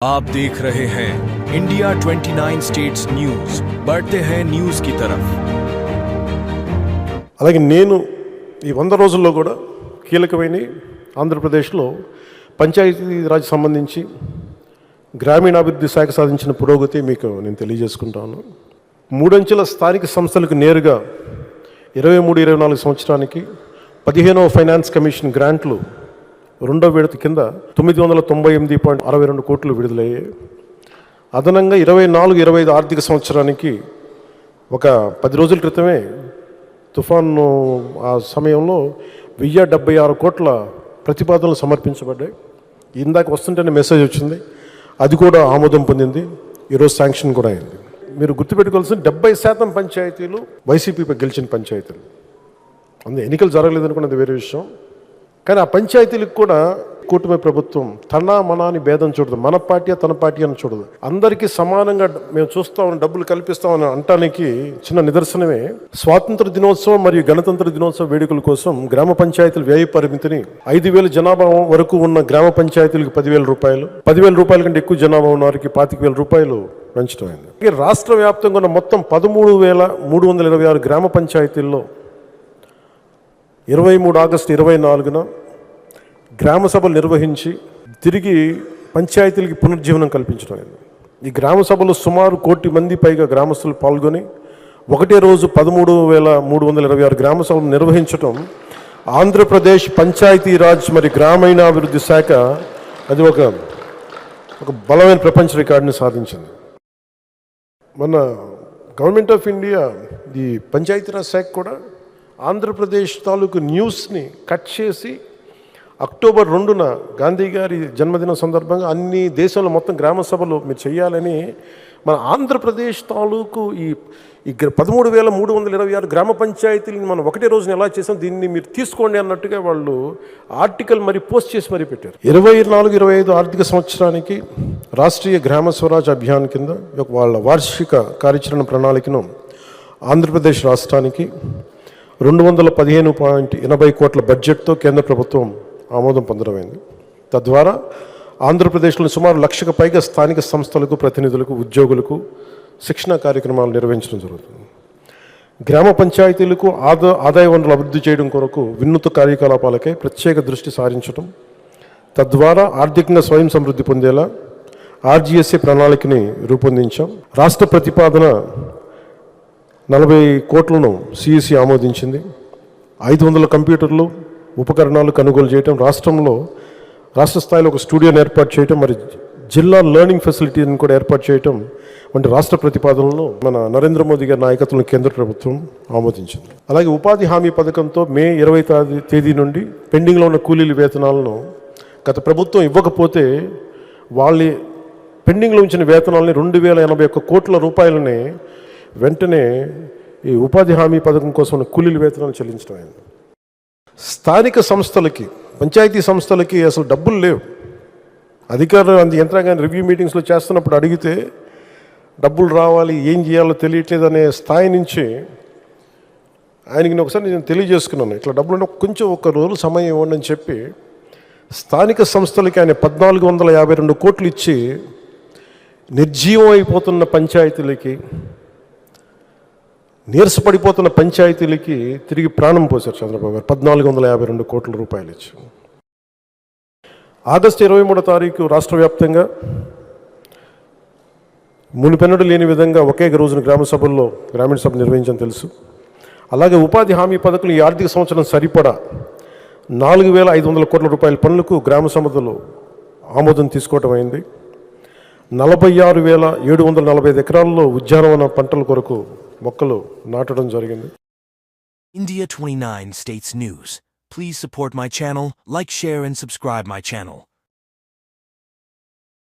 आप देख रहे हैं इंडिया 29 स्टेट्स न्यूज, बढ़ते हैं न्यूज की तरफ। అలాగే నేను ఈ 100 రోజుల్లో కూడా కీలకమైన ఆంధ్రప్రదేశ్లో పంచాయతీరాజ్ సంబంధించి గ్రామీణాభివృద్ధి శాఖ సాధించిన పురోగతి మీకు నేను తెలియజేసుకుంటాను. మూడంచెల స్థానిక సంస్థలకు నేరుగా 23-24 సంవత్సరానికి 15వ ఫైనాన్స్ కమిషన్ గ్రాంట్లు రెండో విడత కింద 998.62 కోట్లు విడుదలయ్యాయి. అదనంగా 24-25 ఆర్థిక సంవత్సరానికి ఒక 10 రోజుల క్రితమే తుఫాను ఆ సమయంలో 1076 కోట్ల ప్రతిపాదనలు సమర్పించబడ్డాయి. ఇందాక వస్తుంటేనే మెసేజ్ వచ్చింది, అది కూడా ఆమోదం పొందింది, ఈరోజు శాంక్షన్ కూడా అయింది. మీరు గుర్తుపెట్టుకోవాల్సిన 70% పంచాయతీలు వైసీపీపై గెలిచిన పంచాయతీలు. అందులో ఎన్నికలు జరగలేదనుకున్నది వేరే విషయం. కానీ ఆ పంచాయతీలకు కూడా కూటమి ప్రభుత్వం తన మనాని భేదం చూడదు, మన పార్టీ తన పార్టీ అని చూడదు. అందరికీ సమానంగా మేము చూస్తామని, డబ్బులు కల్పిస్తామని అనటానికి చిన్న నిదర్శనమే స్వాతంత్ర దినోత్సవం మరియు గణతంత్ర దినోత్సవ వేడుకల కోసం గ్రామ పంచాయతీల వ్యయ పరిమితిని 5,000 జనాభా వరకు ఉన్న గ్రామ పంచాయతీలకు 10,000 రూపాయలు, 10,000 రూపాయల కంటే ఎక్కువ జనాభా ఉన్న వారికి 25,000 రూపాయలు పెంచడం అయింది. రాష్ట్ర వ్యాప్తంగా ఉన్న మొత్తం 13,326 గ్రామ పంచాయతీల్లో 23 ఆగస్టు 24న గ్రామ సభలు నిర్వహించి తిరిగి పంచాయతీలకి పునర్జీవనం కల్పించడం. ఈ గ్రామ సభలో సుమారు 1 కోటి మంది పైగా గ్రామస్తులు పాల్గొని ఒకటే రోజు 13,326 గ్రామ సభలు నిర్వహించడం ఆంధ్రప్రదేశ్ పంచాయతీరాజ్ మరి గ్రామీణాభివృద్ధి శాఖ అది ఒక బలమైన ప్రపంచ రికార్డుని సాధించింది. మన గవర్నమెంట్ ఆఫ్ ఇండియా ఈ పంచాయతీరాజ్ శాఖ కూడా ఆంధ్రప్రదేశ్ తాలూకు న్యూస్ని కట్ చేసి అక్టోబర్ 2న గాంధీ గారి జన్మదినం సందర్భంగా అన్ని దేశంలో మొత్తం గ్రామ సభలు మీరు చేయాలని మన ఆంధ్రప్రదేశ్ తాలూకు ఈ 13,326 గ్రామ పంచాయతీలని మనం ఒకటే రోజున ఎలా చేసాం, దీన్ని మీరు తీసుకోండి అన్నట్టుగా వాళ్ళు ఆర్టికల్ మరి పోస్ట్ చేసి మరీ పెట్టారు. 24-25 ఆర్థిక సంవత్సరానికి రాష్ట్రీయ గ్రామ స్వరాజ్ అభియాన్ కింద వాళ్ళ వార్షిక కార్యాచరణ ప్రణాళికను ఆంధ్రప్రదేశ్ రాష్ట్రానికి 215.80 కోట్ల బడ్జెట్తో కేంద్ర ప్రభుత్వం ఆమోదం పొందడమైంది. తద్వారా ఆంధ్రప్రదేశ్లో సుమారు 1,00,000కు పైగా స్థానిక సంస్థలకు, ప్రతినిధులకు, ఉద్యోగులకు శిక్షణా కార్యక్రమాలు నిర్వహించడం జరుగుతుంది. గ్రామ పంచాయతీలకు ఆదాయ వనరులు అభివృద్ధి చేయడం కొరకు వినూత్న కార్యకలాపాలకై ప్రత్యేక దృష్టి సారించడం, తద్వారా ఆర్థికంగా స్వయం సమృద్ధి పొందేలా ఆర్జీఎస్ఏ ప్రణాళికని రూపొందించాం. రాష్ట్ర ప్రతిపాదన 40 కోట్లను సిఇసి ఆమోదించింది. 500 కంప్యూటర్లు, ఉపకరణాలు కొనుగోలు చేయటం, రాష్ట్ర స్థాయిలో ఒక స్టూడియోని ఏర్పాటు చేయటం, మరి జిల్లా లెర్నింగ్ ఫెసిలిటీని కూడా ఏర్పాటు చేయటం వంటి రాష్ట్ర ప్రతిపాదనలను మన నరేంద్ర మోదీ గారి నాయకత్వంలో కేంద్ర ప్రభుత్వం ఆమోదించింది. అలాగే ఉపాధి హామీ పథకంతో మే 20వ తేదీ నుండి పెండింగ్లో ఉన్న కూలీల వేతనాలను గత ప్రభుత్వం ఇవ్వకపోతే వాళ్ళ పెండింగ్లో ఉంచిన వేతనాలని 2,081 కోట్ల రూపాయలని వెంటనే ఈ ఉపాధి హామీ పథకం కోసం కూలీల వేతనాలు చెల్లించడం అయింది. స్థానిక సంస్థలకి, పంచాయతీ సంస్థలకి అసలు డబ్బులు లేవు. అధికారులు యంత్రాంగాన్ని రివ్యూ మీటింగ్స్లో చేస్తున్నప్పుడు అడిగితే డబ్బులు రావాలి, ఏం చేయాలో తెలియట్లేదు అనే స్థాయి నుంచి ఆయనకి నేను ఒకసారి నేను తెలియజేసుకున్నాను, ఇట్లా డబ్బులు కొంచెం ఒక రోజు సమయం ఇవ్వండి అని చెప్పి స్థానిక సంస్థలకి ఆయన 1,452 కోట్లు ఇచ్చి నిర్జీవం అయిపోతున్న పంచాయతీలకి, నీరసపడిపోతున్న పంచాయతీలకి తిరిగి ప్రాణం పోశారు చంద్రబాబు గారు 1,452 కోట్ల రూపాయలు ఇచ్చి. ఆగస్టు 23వ తారీఖు రాష్ట్ర వ్యాప్తంగా మునిపెన్నడు లేని విధంగా ఒకే రోజున గ్రామీణ సభ నిర్వహించని తెలుసు. అలాగే ఉపాధి హామీ పథకం ఈ ఆర్థిక సంవత్సరం సరిపడా 4,500 కోట్ల రూపాయల పనులకు గ్రామ సభలో ఆమోదం తీసుకోవటం అయింది. 46,745 ఎకరాల్లో ఉద్యానవన పంటల కొరకు మొక్కలు నాటడం జరిగింది. India 29 States News. Please support my channel, like, share and subscribe my channel.